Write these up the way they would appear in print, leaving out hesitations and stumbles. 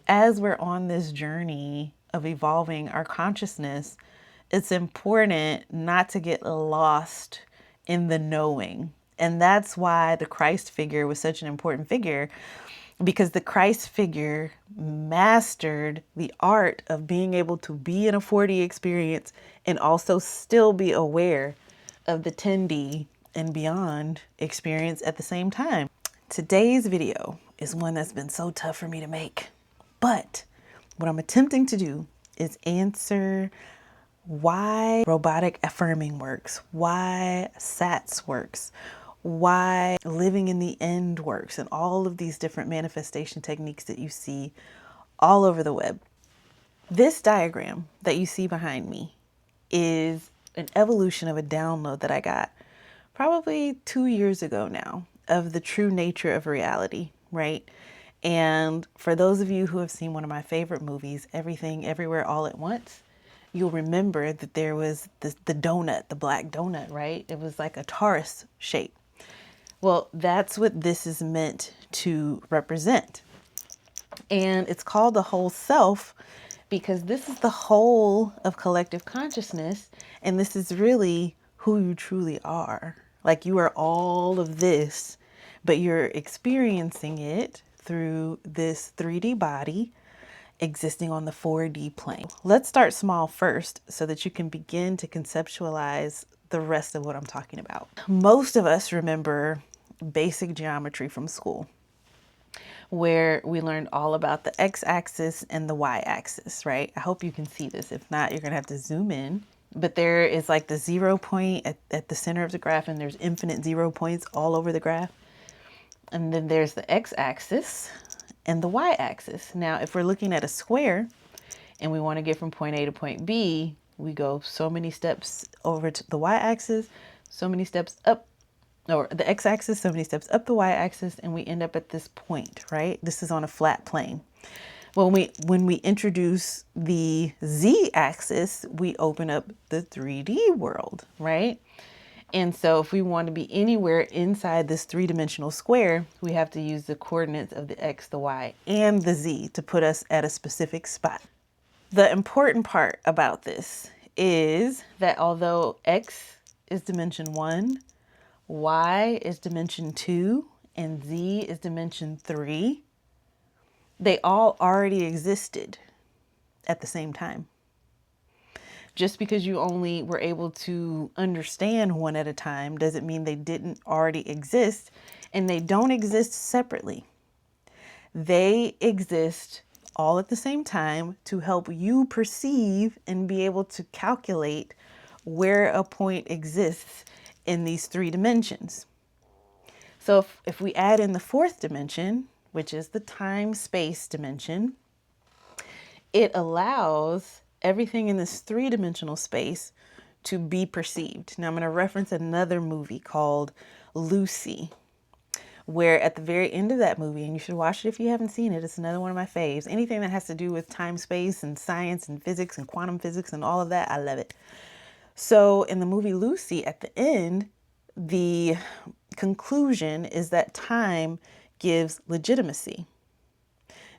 as we're on this journey of evolving our consciousness, it's important not to get lost in the knowing. And that's why the Christ figure was such an important figure, because the Christ figure mastered the art of being able to be in a 4D experience and also still be aware of the 10D and beyond experience at the same time. Today's video is one that's been so tough for me to make, but what I'm attempting to do is answer why robotic affirming works, why SATS works, why living in the end works, and all of these different manifestation techniques that you see all over the web. This diagram that you see behind me is an evolution of a download that I got probably 2 years ago now of the true nature of reality, right? And for those of you who have seen one of my favorite movies, Everything Everywhere All at Once, you'll remember that there was the donut, the black donut, right? It was like a torus shape. Well, that's what this is meant to represent. And it's called the whole self because this is the whole of collective consciousness. And this is really who you truly are. Like you are all of this, but you're experiencing it through this 3D body existing on the 4D plane. Let's start small first so that you can begin to conceptualize the rest of what I'm talking about. Most of us remember basic geometry from school, where we learned all about the x-axis and the y-axis, right? I hope you can see this. If not, you're gonna have to zoom in. But there is like the 0 point at the center of the graph, and there's infinite 0 points all over the graph. And then there's the x-axis and the y-axis. Now, if we're looking at a square and we want to get from point A to point B, we go so many steps over to the y-axis, so many steps up, or the x-axis, so many steps up the y-axis, and we end up at this point, right? This is on a flat plane. When we introduce the z-axis, we open up the 3D world, right? And so if we want to be anywhere inside this three-dimensional square, we have to use the coordinates of the x, the y, and the z to put us at a specific spot. The important part about this is that although x is dimension 1, y is dimension 2, and z is dimension 3, they all already existed at the same time. Just because you only were able to understand one at a time doesn't mean they didn't already exist, and they don't exist separately. They exist all at the same time to help you perceive and be able to calculate where a point exists in these 3 dimensions. So if we add in the 4th dimension, which is the time-space dimension, it allows everything in this 3-dimensional space to be perceived. Now I'm going to reference another movie called Lucy, where at the very end of that movie, and you should watch it if you haven't seen it, it's another one of my faves. Anything that has to do with time, space, and science, and physics, and quantum physics, and all of that, I love it. So in the movie Lucy, at the end, the conclusion is that time gives legitimacy,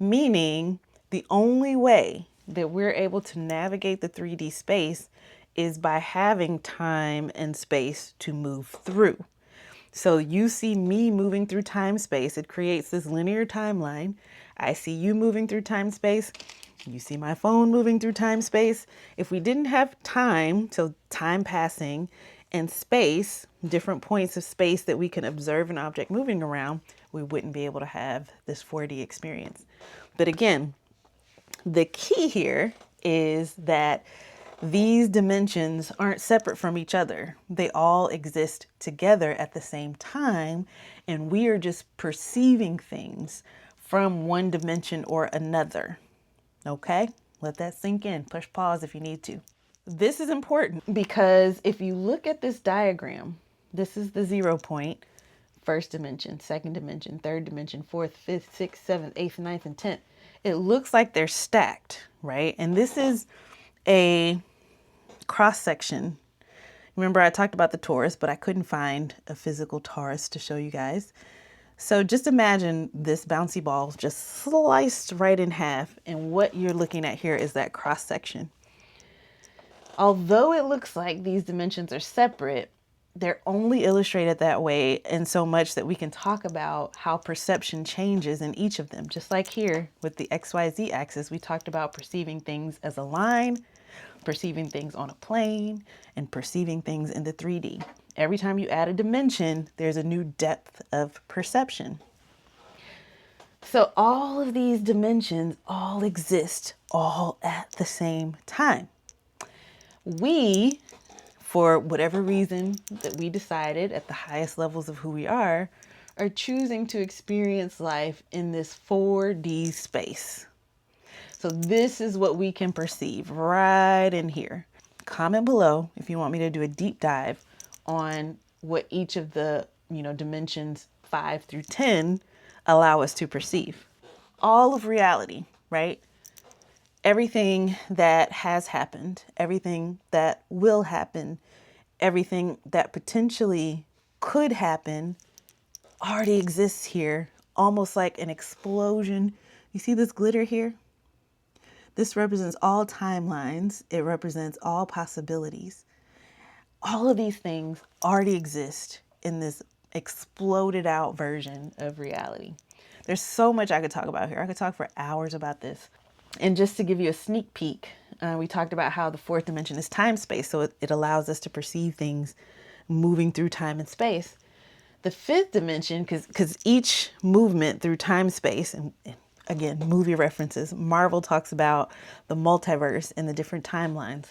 meaning the only way that we're able to navigate the 3D space is by having time and space to move through. So you see me moving through time space. It creates this linear timeline. I see you moving through time space. You see my phone moving through time space. If we didn't have time, so time passing, and space, different points of space that we can observe an object moving around, we wouldn't be able to have this 4D experience. But again, the key here is that these dimensions aren't separate from each other. They all exist together at the same time, and we are just perceiving things from one dimension or another. Okay? Let that sink in. Push pause if you need to. This is important because if you look at this diagram, this is the 0 point, 1st dimension, 2nd dimension, 3rd dimension, 4th, 5th, 6th, 7th, 8th, 9th, and 10th. It looks like they're stacked, right? And this is a cross section. Remember I talked about the torus, but I couldn't find a physical torus to show you guys. So just imagine this bouncy ball just sliced right in half, and what you're looking at here is that cross section. Although it looks like these dimensions are separate, they're only illustrated that way in so much that we can talk about how perception changes in each of them. Just like here with the XYZ axis, we talked about perceiving things as a line, perceiving things on a plane, and perceiving things in the 3D. Every time you add a dimension, there's a new depth of perception. So all of these dimensions all exist all at the same time. We, for whatever reason that we decided at the highest levels of who we are choosing to experience life in this 4D space. So this is what we can perceive right in here. Comment below if you want me to do a deep dive on what each of the, dimensions 5 through 10 allow us to perceive. All of reality, right? Everything that has happened, everything that will happen, everything that potentially could happen already exists here, almost like an explosion. You see this glitter here? This represents all timelines. It represents all possibilities. All of these things already exist in this exploded out version of reality. There's so much I could talk about here. I could talk for hours about this. And just to give you a sneak peek, we talked about how the fourth dimension is time space. So it allows us to perceive things moving through time and space. The fifth dimension, because each movement through time space, and again, movie references, Marvel talks about the multiverse and the different timelines.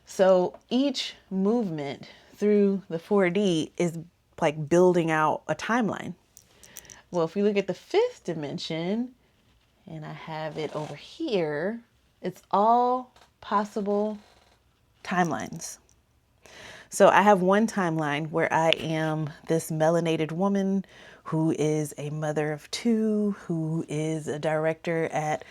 So each movement through the 4D is like building out a timeline. Well, if we look at the fifth dimension, and I have it over here, it's all possible timelines. So I have one timeline where I am this melanated woman who is a mother of 2, who is a director at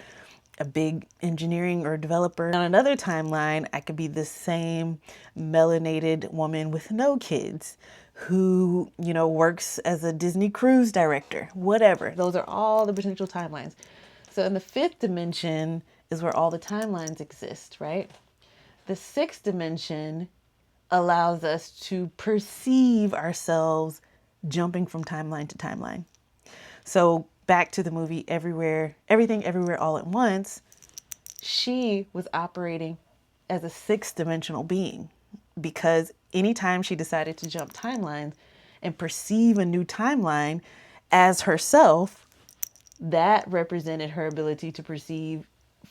a big engineering or developer. On another timeline, I could be the same melanated woman with no kids who, works as a Disney cruise director, whatever. Those are all the potential timelines. So in the fifth dimension is where all the timelines exist, right? The sixth dimension allows us to perceive ourselves jumping from timeline to timeline. So back to the movie Everything Everywhere All at Once, she was operating as a sixth dimensional being because anytime she decided to jump timelines and perceive a new timeline as herself, that represented her ability to perceive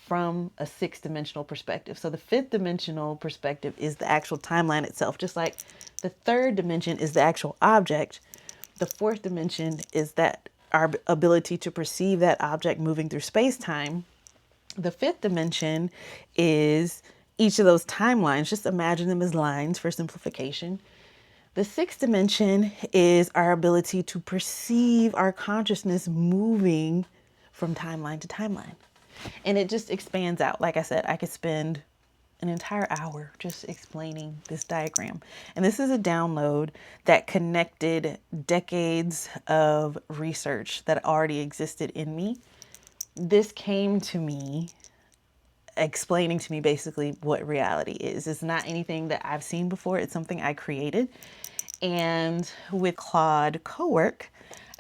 from a sixth dimensional perspective. So the fifth dimensional perspective is the actual timeline itself, just like the third dimension is the actual object. The fourth dimension is that our ability to perceive that object moving through space-time. The fifth dimension is each of those timelines. Just imagine them as lines for simplification. The sixth dimension is our ability to perceive our consciousness moving from timeline to timeline. And it just expands out. Like I said, I could spend an entire hour just explaining this diagram. And this is a download that connected decades of research that already existed in me. This came to me explaining to me basically what reality is. It's not anything that I've seen before. It's something I created. And with Claude Cowork,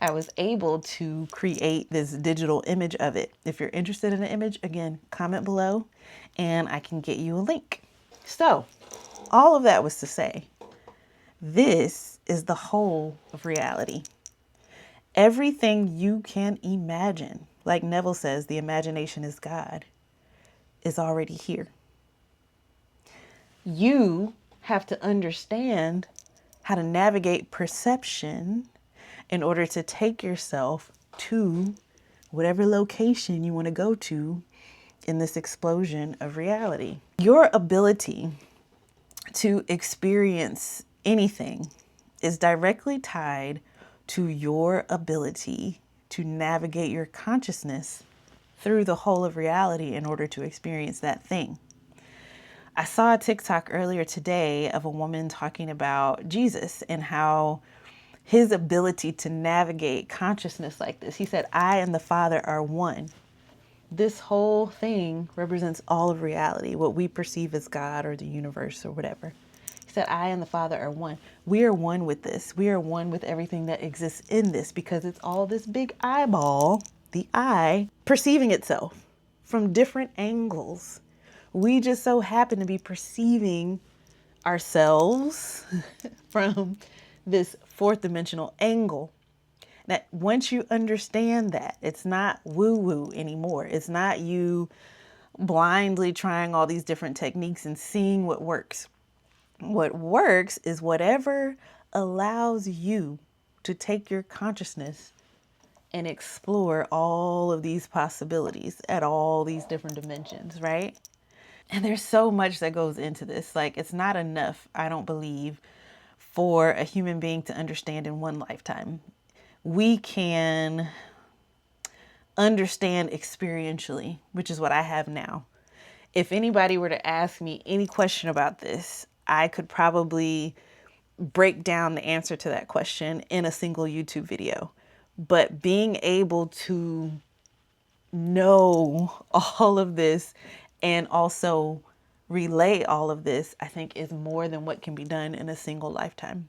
I was able to create this digital image of it. If you're interested in the image, again, comment below and I can get you a link. So all of that was to say, this is the whole of reality. Everything you can imagine, like Neville says, the imagination is God, is already here. You have to understand how to navigate perception in order to take yourself to whatever location you want to go to in this explosion of reality. Your ability to experience anything is directly tied to your ability to navigate your consciousness through the whole of reality in order to experience that thing. I saw a TikTok earlier today of a woman talking about Jesus and how his ability to navigate consciousness like this. He said, I and the Father are one. This whole thing represents all of reality, what we perceive as God or the universe or whatever. He said, I and the Father are one. We are one with this. We are one with everything that exists in this, because it's all this big eyeball, the eye, perceiving itself from different angles. We just so happen to be perceiving ourselves from this fourth dimensional angle. Now, once you understand that, it's not woo-woo anymore. It's not you blindly trying all these different techniques and seeing what works. What works is whatever allows you to take your consciousness and explore all of these possibilities at all these different dimensions, right? And there's so much that goes into this. Like, it's not enough, I don't believe, for a human being to understand in one lifetime. We can understand experientially, which is what I have now. If anybody were to ask me any question about this, I could probably break down the answer to that question in a single YouTube video. But being able to know all of this and also relay all of this, I think, is more than what can be done in a single lifetime.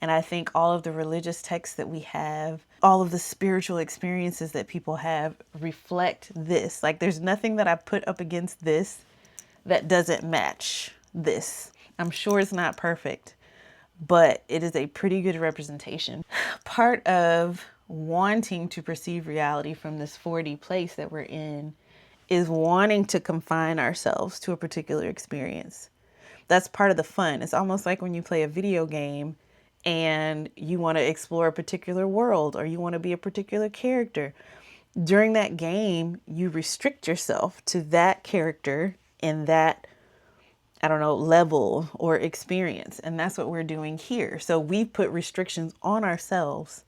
And I think all of the religious texts that we have, all of the spiritual experiences that people have reflect this. Like, there's nothing that I put up against this that doesn't match this. I'm sure it's not perfect, but it is a pretty good representation. Part of wanting to perceive reality from this 4D place that we're in is wanting to confine ourselves to a particular experience. That's part of the fun. It's almost like when you play a video game and you want to explore a particular world or you want to be a particular character. During that game, you restrict yourself to that character in that, I don't know, level or experience. And that's what we're doing here. So we put restrictions on ourselves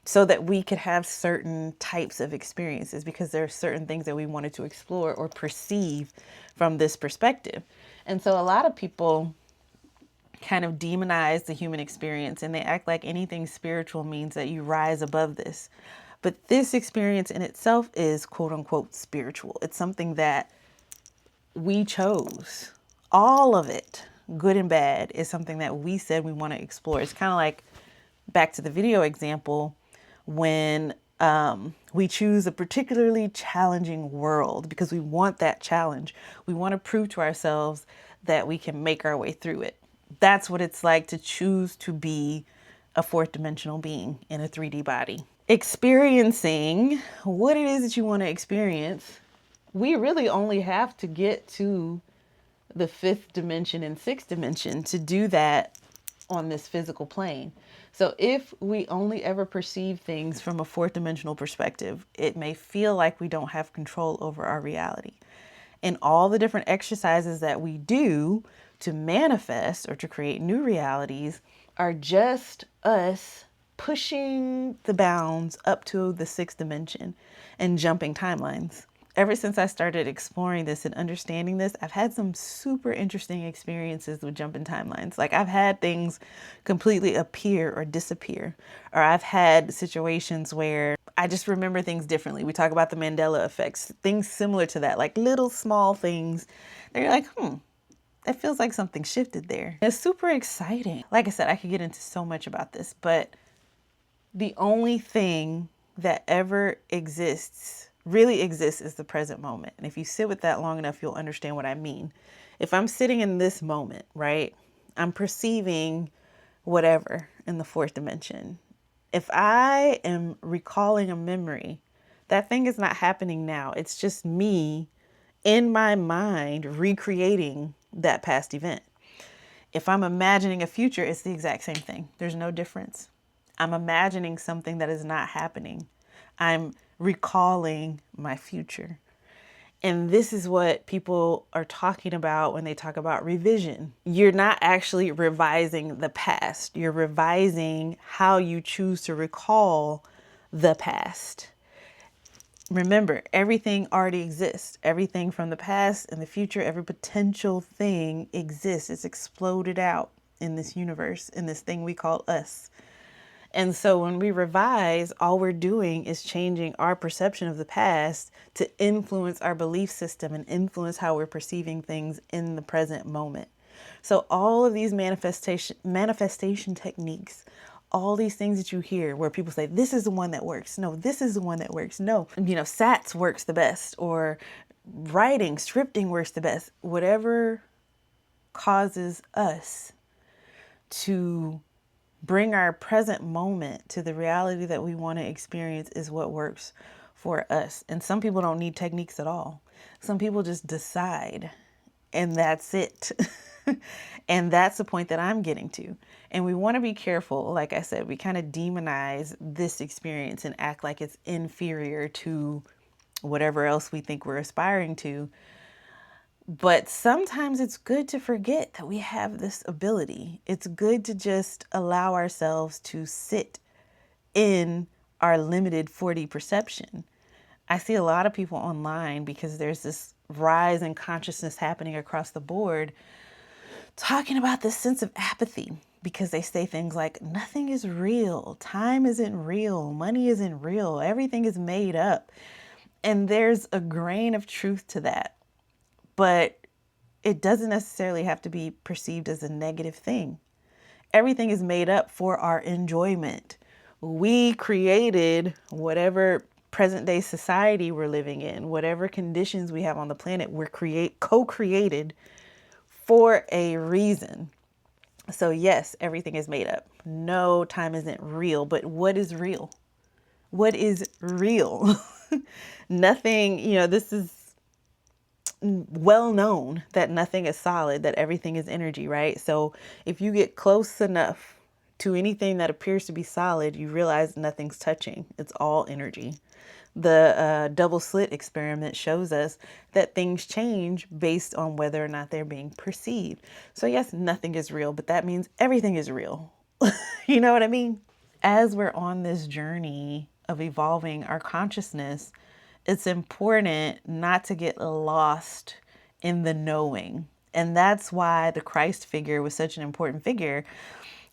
so that we could have certain types of experiences, because there are certain things that we wanted to explore or perceive from this perspective. And so a lot of people kind of demonize the human experience, and they act like anything spiritual means that you rise above this. But this experience in itself is quote unquote spiritual. It's something that we chose. All of it, good and bad, is something that we said we want to explore. It's kind of like, back to the video example, when we choose a particularly challenging world because we want that challenge. We want to prove to ourselves that we can make our way through it. That's what it's like to choose to be a fourth dimensional being in a 3D body. Experiencing what it is that you want to experience, we really only have to get to the fifth dimension and sixth dimension to do that on this physical plane. So if we only ever perceive things from a fourth dimensional perspective, it may feel like we don't have control over our reality. And all the different exercises that we do to manifest or to create new realities are just us pushing the bounds up to the sixth dimension and jumping timelines. Ever since I started exploring this and understanding this, I've had some super interesting experiences with jumping timelines. Like, I've had things completely appear or disappear, or I've had situations where I just remember things differently. We talk about the Mandela effects, things similar to that, like little small things. They're like, that feels like something shifted there. It's super exciting. Like I said, I could get into so much about this, but the only thing that ever really exists is the present moment. And if you sit with that long enough, you'll understand what I mean. If I'm sitting in this moment, right, I'm perceiving whatever in the fourth dimension. If I am recalling a memory, that thing is not happening now. It's just me in my mind recreating that past event. If I'm imagining a future, it's the exact same thing. There's no difference. I'm imagining something that is not happening. I'm recalling my future. And this is what people are talking about when they talk about revision. You're not actually revising the past. You're revising how you choose to recall the past. Remember, everything already exists. Everything from the past and the future, every potential thing exists. It's exploded out in this universe, in this thing we call us. And so when we revise, all we're doing is changing our perception of the past to influence our belief system and influence how we're perceiving things in the present moment. So all of these manifestation techniques, all these things that you hear where people say, this is the one that works. No, this is the one that works. No, SATS works the best, or writing, scripting works the best. Whatever causes us to bring our present moment to the reality that we want to experience is what works for us. And some people don't need techniques at all. Some people just decide, and that's it. And that's the point that I'm getting to. And we want to be careful. Like I said, we kind of demonize this experience and act like it's inferior to whatever else we think we're aspiring to. But sometimes it's good to forget that we have this ability. It's good to just allow ourselves to sit in our limited 4D perception. I see a lot of people online, because there's this rise in consciousness happening across the board, talking about this sense of apathy, because they say things like, nothing is real, time isn't real, money isn't real, everything is made up. And there's a grain of truth to that. But it doesn't necessarily have to be perceived as a negative thing. Everything is made up for our enjoyment. We created whatever present day society we're living in, whatever conditions we have on the planet, we're co-created for a reason. So yes, everything is made up. No, time isn't real, but what is real? What is real? Nothing, this is well known that nothing is solid, that everything is energy, right? So if you get close enough to anything that appears to be solid, you realize nothing's touching. It's all energy. The double slit experiment shows us that things change based on whether or not they're being perceived. So yes, nothing is real, but that means everything is real. You know what I mean? As we're on this journey of evolving our consciousness, it's important not to get lost in the knowing. And that's why the Christ figure was such an important figure,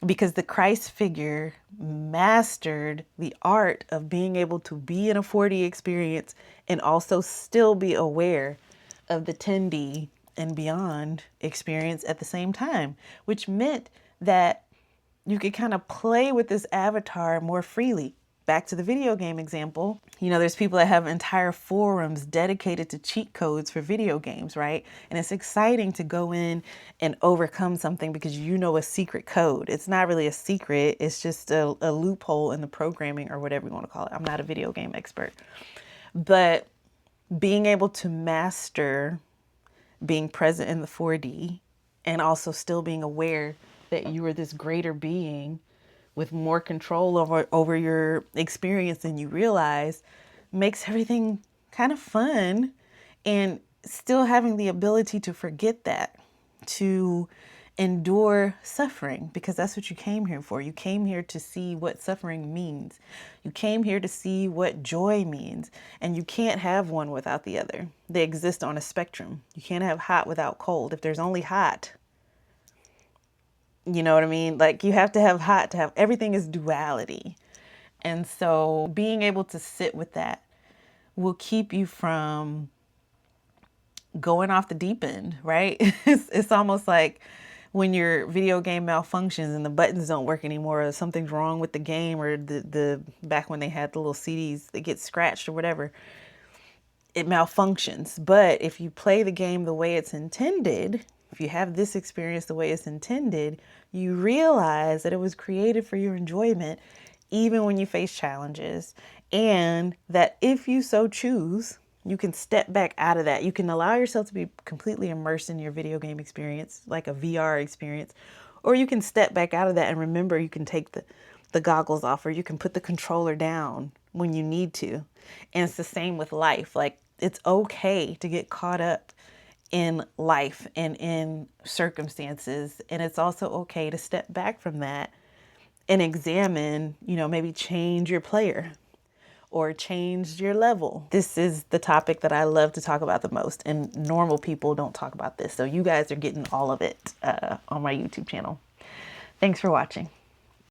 because the Christ figure mastered the art of being able to be in a 4D experience and also still be aware of the 10D and beyond experience at the same time, which meant that you could kind of play with this avatar more freely. Back to the video game example, there's people that have entire forums dedicated to cheat codes for video games, right? And it's exciting to go in and overcome something because a secret code. It's not really a secret. It's just a loophole in the programming, or whatever you want to call it. I'm not a video game expert. But being able to master being present in the 4D and also still being aware that you are this greater being with more control over your experience than you realize, makes everything kind of fun, and still having the ability to forget that, to endure suffering, because that's what you came here for. You came here to see what suffering means. You came here to see what joy means, and you can't have one without the other. They exist on a spectrum. You can't have hot without cold. If there's only hot, you know what I mean? Like, you have to have hot to have, everything is duality. And so being able to sit with that will keep you from going off the deep end, right? It's almost like when your video game malfunctions and the buttons don't work anymore, or something's wrong with the game, or the back when they had the little CDs that get scratched or whatever, it malfunctions. But if you play the game the way it's intended, if you have this experience the way it's intended, you realize that it was created for your enjoyment, even when you face challenges. And that if you so choose, you can step back out of that. You can allow yourself to be completely immersed in your video game experience, like a VR experience, or you can step back out of that and remember you can take the goggles off, or you can put the controller down when you need to. And it's the same with life. Like, it's okay to get caught up in life and in circumstances. And it's also okay to step back from that and examine, maybe change your player or change your level. This is the topic that I love to talk about the most, and normal people don't talk about this. So you guys are getting all of it on my YouTube channel. Thanks for watching.